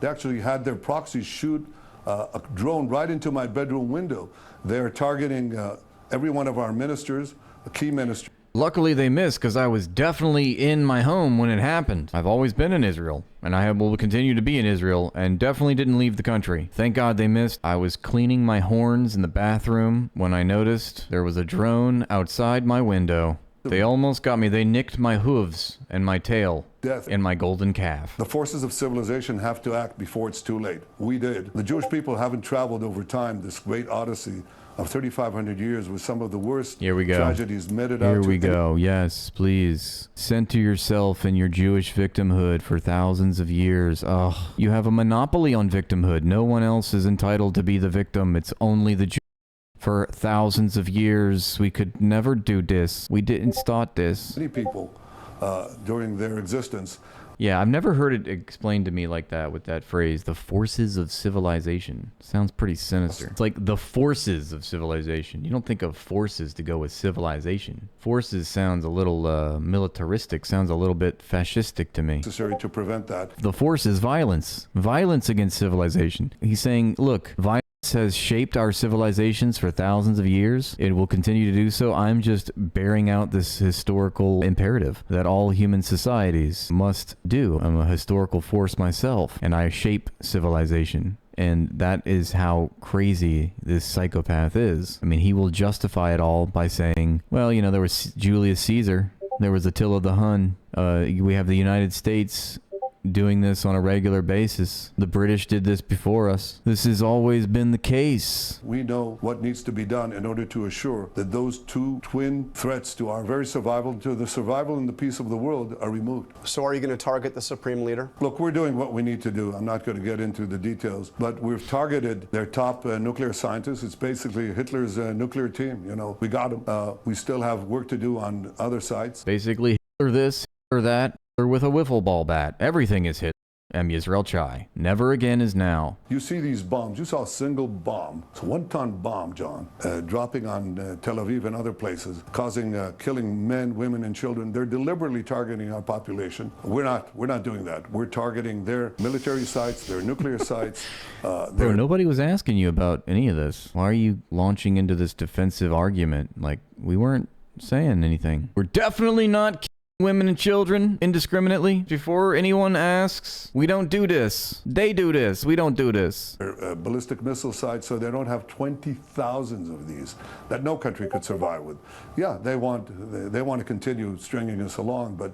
They actually had their proxies shoot a drone right into my bedroom window. They're targeting every one of our ministers, a key minister. Luckily they missed, because I was definitely in my home when it happened. I've always been in Israel, and I will continue to be in Israel, and definitely didn't leave the country. Thank God they missed. I was cleaning my horns in the bathroom when I noticed there was a drone outside my window. They almost got me. They nicked my hooves and my tail and my golden calf. The forces of civilization have to act before it's too late. We did. The Jewish people haven't traveled over time this great odyssey of 3,500 years with some of the worst tragedies meted out. Here we go. Yes, please. Center yourself in your Jewish victimhood for thousands of years. Ugh. You have a monopoly on victimhood. No one else is entitled to be the victim. It's only the Jew. For thousands of years, we could never do this. We didn't start this. Many people during their existence. Yeah, I've never heard it explained to me like that, with that phrase, the forces of civilization. Sounds pretty sinister. It's like the forces of civilization. You don't think of forces to go with civilization. Forces sounds a little militaristic, sounds a little bit fascistic to me. Necessary to prevent that. The force is violence. Violence against civilization. He's saying, look, violence has shaped our civilizations for thousands of years. It will continue to do so. I'm just bearing out this historical imperative that all human societies must do. I'm a historical force myself, and I shape civilization. And that is how crazy this psychopath is. I mean, he will justify it all by saying, well, you know, there was Julius Caesar. There was Attila the Hun. We have the United States doing this on a regular basis. The British did this before us. This has always been the case. We know what needs to be done in order to assure that those two twin threats to our very survival, to the survival and the peace of the world, are removed. So are you going to target the Supreme Leader? Look, we're doing what we need to do. I'm not going to get into the details, but we've targeted their top nuclear scientists. It's basically Hitler's nuclear team. You know, we got them. We still have work to do on other sites. Basically, Hitler this, Hitler that, or with a wiffle ball bat. Everything is hit. M. Yisrael Chai. Never again is now. You see these bombs. You saw a single bomb. It's a one-ton bomb, John, dropping on Tel Aviv and other places, causing, killing men, women, and children. They're deliberately targeting our population. We're not doing that. We're targeting their military sites, their nuclear sites. Bro, nobody was asking you about any of this. Why are you launching into this defensive argument? Like, we weren't saying anything. We're definitely not women and children indiscriminately. Before anyone asks, we don't do this. They do this. We don't do this. Ballistic missile sites, so they don't have 20,000 of these that no country could survive with. Yeah, they want to continue stringing us along, but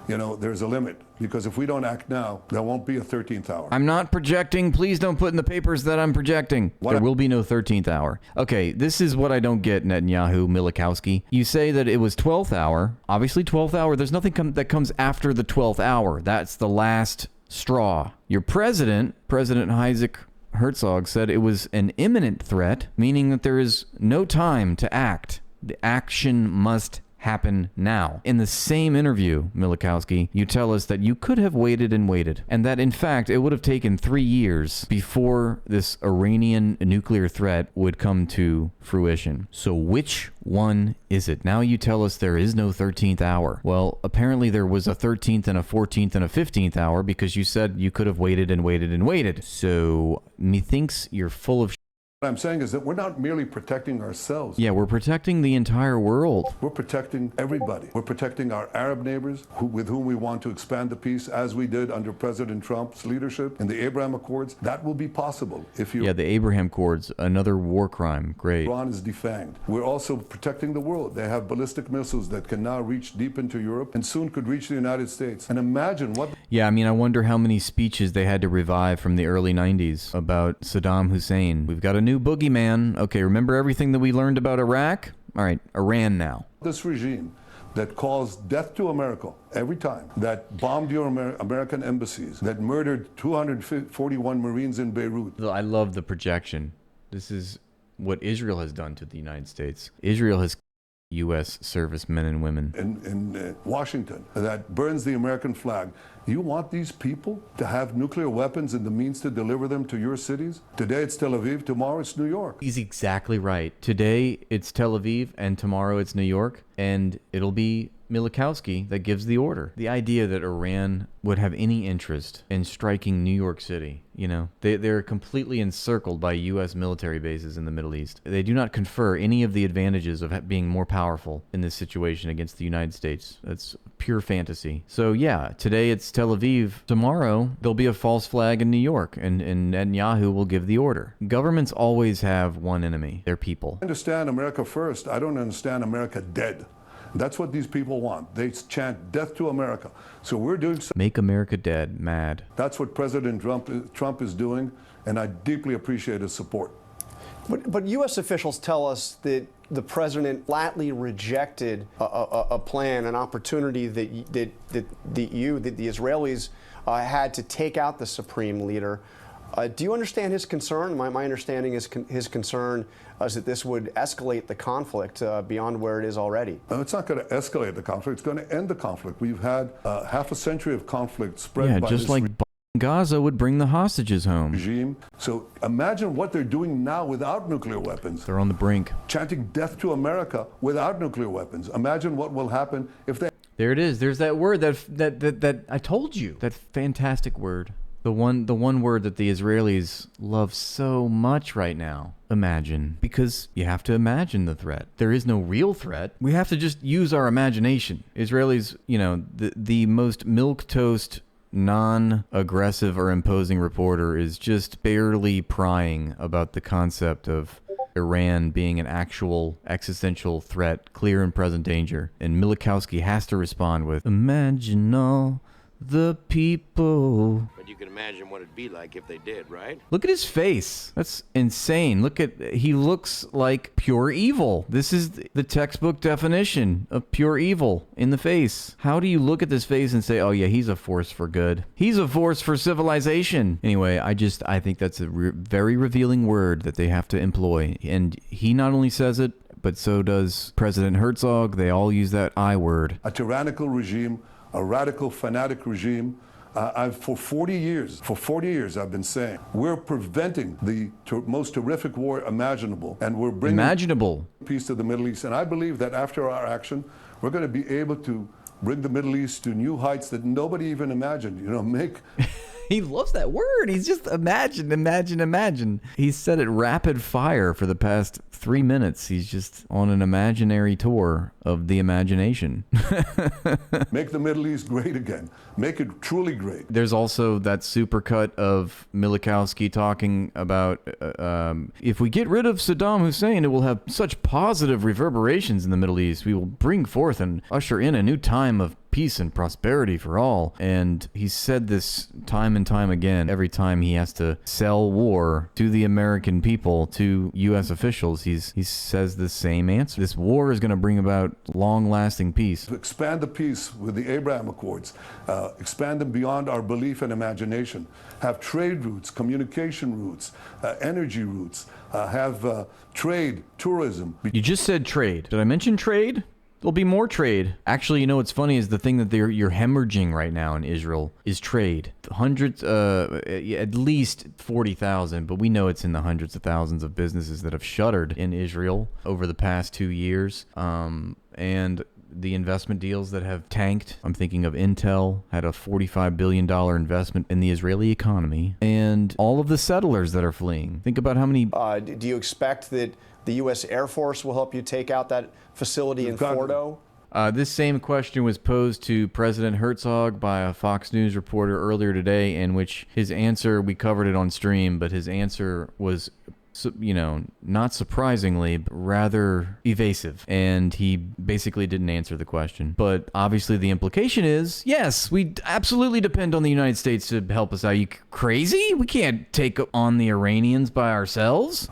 you know, there's a limit, because if we don't act now, there won't be a 13th hour. I'm not projecting. Please don't put in the papers that I'm projecting. There will be no 13th hour. Okay, this is what I don't get, Netanyahu, Milikowski. You say that it was 12th hour. Obviously 12th hour. There's nothing that comes after the 12th hour. That's the last straw. Your President Isaac Herzog, said it was an imminent threat, meaning that there is no time to act. The action must happen now. In the same interview, Milikowski, you tell us that you could have waited and waited, and that in fact it would have taken 3 years before this Iranian nuclear threat would come to fruition. So which one is it? Now you tell us there is no 13th hour. Well, apparently there was a 13th and a 14th and a 15th hour, because you said you could have waited and waited and waited. So methinks you're full of What I'm saying is that we're not merely protecting ourselves. Yeah, we're protecting the entire world. We're protecting everybody. We're protecting our Arab neighbors with whom we want to expand the peace, as we did under President Trump's leadership in the Abraham Accords. That will be possible if you... Yeah, the Abraham Accords, another war crime. Great. Iran is defanged. We're also protecting the world. They have ballistic missiles that can now reach deep into Europe and soon could reach the United States. And imagine what... Yeah, I mean, I wonder how many speeches they had to revive from the early 90s about Saddam Hussein. We've got a new boogeyman. Okay, remember everything that we learned about Iraq? All right, Iran now. This regime that caused death to America every time, that bombed your American embassies, that murdered 241 Marines in Beirut. I love the projection. This is what Israel has done to the United States. Israel has U.S. servicemen and women. In Washington, that burns the American flag. You want these people to have nuclear weapons and the means to deliver them to your cities? Today it's Tel Aviv, tomorrow it's New York. He's exactly right. Today it's Tel Aviv and tomorrow it's New York, and it'll be Milikowski that gives the order. The idea that Iran would have any interest in striking New York City, you know, they're completely encircled by U.S. military bases in the Middle East. They do not confer any of the advantages of being more powerful in this situation against the United States. That's pure fantasy. So yeah, today it's Tel Aviv. Tomorrow there'll be a false flag in New York, and Netanyahu will give the order. Governments always have one enemy: their people. I understand America first. I don't understand America dead. That's what these people want. They chant death to America. So we're doing so. Make America dead, mad. That's what President Trump is doing, and I deeply appreciate his support. But U.S. officials tell us that the president flatly rejected a plan, an opportunity that the Israelis had to take out the supreme leader. Do you understand his concern? My understanding is his concern is that this would escalate the conflict beyond where it is already. It's not going to escalate the conflict. It's going to end the conflict. We've had half a century of conflict spread by just this like Gaza would bring the hostages home. regime. So imagine what they're doing now without nuclear weapons. They're on the brink. Chanting death to America without nuclear weapons. Imagine what will happen if they... There it is. There's that word that I told you. That fantastic word. The one word that the Israelis love so much right now. Imagine. Because you have to imagine the threat. There is no real threat. We have to just use our imagination. Israelis, you know, the most milquetoast, non-aggressive or imposing reporter is just barely prying about the concept of Iran being an actual existential threat, clear and present danger. And Milikowski has to respond with, imagine all the people. But you can imagine what it'd be like if they did, right? Look at his face. That's insane. He looks like pure evil. This is the textbook definition of pure evil in the face. How do you look at this face and say, oh yeah, he's a force for good? He's a force for civilization. Anyway, I think that's a very revealing word that they have to employ. And he not only says it, but so does President Herzog. They all use that I word. A tyrannical regime, a radical, fanatic regime. For 40 years, I've been saying, we're preventing the most terrific war imaginable, and we're bringing peace to the Middle East. And I believe that after our action, we're going to be able to bring the Middle East to new heights that nobody even imagined. You know, make... He loves that word. He's just imagine. He's said it rapid fire for the past 3 minutes. He's just on an imaginary tour of the imagination. Make the Middle East great again. Make it truly great. There's also that supercut of Milikowski talking about if we get rid of Saddam Hussein, it will have such positive reverberations in the Middle East. We will bring forth and usher in a new time of peace and prosperity for all. And he's said this time and time again. Every time he has to sell war to the American people, to U.S. officials, he says the same answer. This war is going to bring about long-lasting peace. To expand the peace with the Abraham Accords, expand them beyond our belief and imagination, have trade routes, communication routes, energy routes, have trade, tourism. You just said trade. Did I mention trade? There'll be more trade. Actually, you know what's funny is the thing that you're hemorrhaging right now in Israel is trade. Hundreds, at least 40,000, but we know it's in the hundreds of thousands of businesses that have shuttered in Israel over the past 2 years. And the investment deals that have tanked. I'm thinking of Intel, had a $45 billion investment in the Israeli economy, and all of the settlers that are fleeing. Think about how many... Do you expect that the U.S. Air Force will help you take out that facility in Fordo? This same question was posed to President Herzog by a Fox News reporter earlier today, in which his answer, we covered it on stream, but his answer was, you know, not surprisingly, but rather evasive. And he basically didn't answer the question. But obviously the implication is, yes, we absolutely depend on the United States to help us out. Are you crazy? We can't take on the Iranians by ourselves.